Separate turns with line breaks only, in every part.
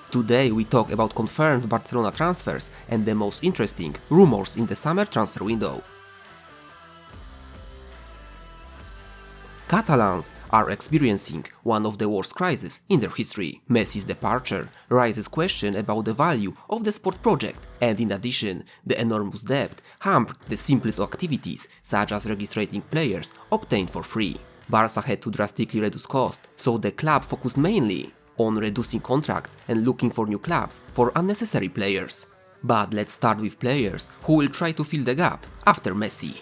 Today we talk about confirmed Barcelona transfers and the most interesting rumors in the summer transfer window. Catalans are experiencing one of the worst crises in their history. Messi's departure raises questions about the value of the sport project, and in addition, the enormous debt hampered the simplest activities such as registering players obtained for free. Barca had to drastically reduce costs, so the club focused mainly on reducing contracts and looking for new clubs for unnecessary players. But let's start with players who will try to fill the gap after Messi.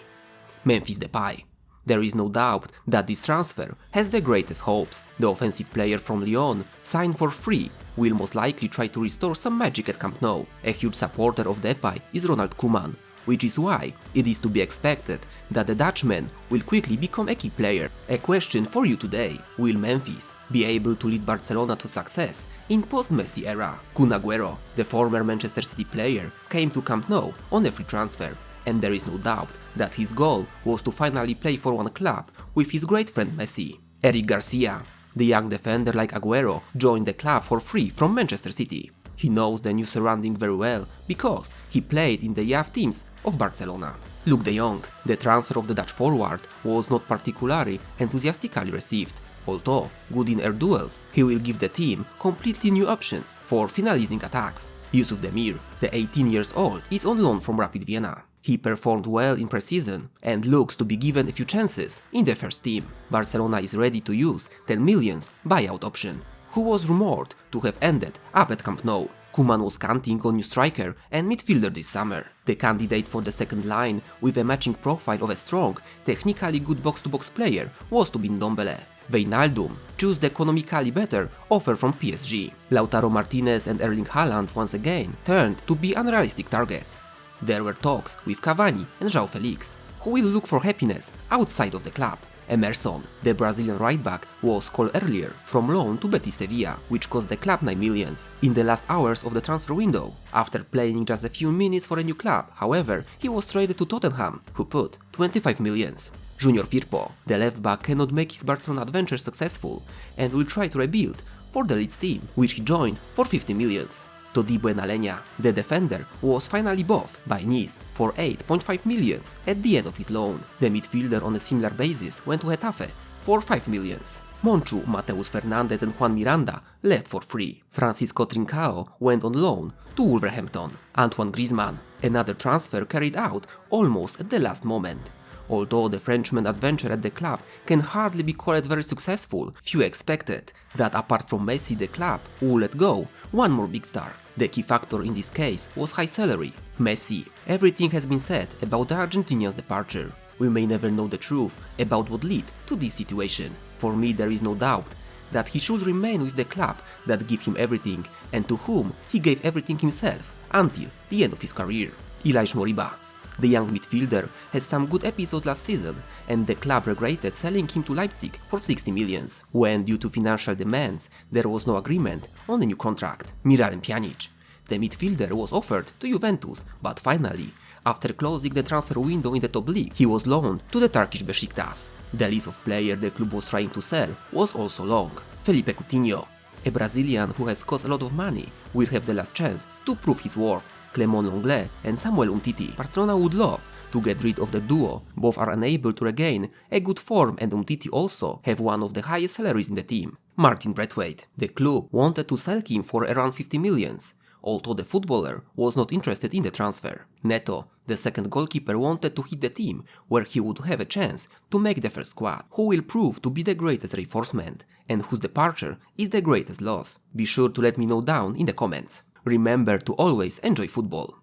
Memphis Depay. There is no doubt that this transfer has the greatest hopes. The offensive player from Lyon, signed for free, will most likely try to restore some magic at Camp Nou. A huge supporter of Depay is Ronald Koeman, which is why it is to be expected that the Dutchman will quickly become a key player. A question for you today: will Memphis be able to lead Barcelona to success in post-Messi era? Kun Agüero, the former Manchester City player, came to Camp Nou on a free transfer, and there is no doubt that his goal was to finally play for one club with his great friend Messi. Eric Garcia, the young defender like Agüero, joined the club for free from Manchester City. He knows the new surrounding very well because he played in the youth teams of Barcelona. Luke de Jong, the transfer of the Dutch forward, was not particularly enthusiastically received. Although good in air duels, he will give the team completely new options for finalizing attacks. Yusuf Demir, the 18 years old, is on loan from Rapid Vienna. He performed well in pre-season and looks to be given a few chances in the first team. Barcelona is ready to use 10 million buyout option, who was rumored to have ended up at Camp Nou. Koeman was counting on new striker and midfielder this summer. The candidate for the second line with a matching profile of a strong, technically good box-to-box player was to be Ndombele. Wijnaldum chose the economically better offer from PSG. Lautaro Martinez and Erling Haaland once again turned to be unrealistic targets. There were talks with Cavani and João Felix, who will look for happiness outside of the club. Emerson, the Brazilian right-back, was called earlier from loan to Betis Sevilla, which cost the club 9 million in the last hours of the transfer window. After playing just a few minutes for a new club, however, he was traded to Tottenham, who put 25 million. Junior Firpo, the left-back, cannot make his Barcelona adventure successful and will try to rebuild for the Leeds team, which he joined for 50 million. Todibo Enalenia, the defender, was finally bought by Nice for 8.5 million at the end of his loan. The midfielder on a similar basis went to Getafe for 5 million. Monchu, Mateus Fernandes and Juan Miranda left for free. Francisco Trincao went on loan to Wolverhampton. Antoine Griezmann, another transfer carried out almost at the last moment. Although the Frenchman's adventure at the club can hardly be called very successful, few expected that apart from Messi the club would let go one more big star. The key factor in this case was high salary. Messi. Everything has been said about the Argentinian's departure. We may never know the truth about what led to this situation. For me, there is no doubt that he should remain with the club that gave him everything and to whom he gave everything himself until the end of his career. Ilaish Moriba. The young midfielder has some good episodes last season, and the club regretted selling him to Leipzig for 60 million, when due to financial demands there was no agreement on a new contract. Miralem Pjanic. The midfielder was offered to Juventus, but finally, after closing the transfer window in the top league, he was loaned to the Turkish Besiktas. The list of players the club was trying to sell was also long. Felipe Coutinho, a Brazilian who has cost a lot of money, will have the last chance to prove his worth. Clement Lenglet and Samuel Umtiti. Barcelona would love to get rid of the duo. Both are unable to regain a good form, and Umtiti also have one of the highest salaries in the team. Martin Braithwaite. The club wanted to sell him for around 50 million, although the footballer was not interested in the transfer. Neto, the second goalkeeper, wanted to hit the team where he would have a chance to make the first squad, who will prove to be the greatest reinforcement and whose departure is the greatest loss. Be sure to let me know down in the comments. Remember to always enjoy football.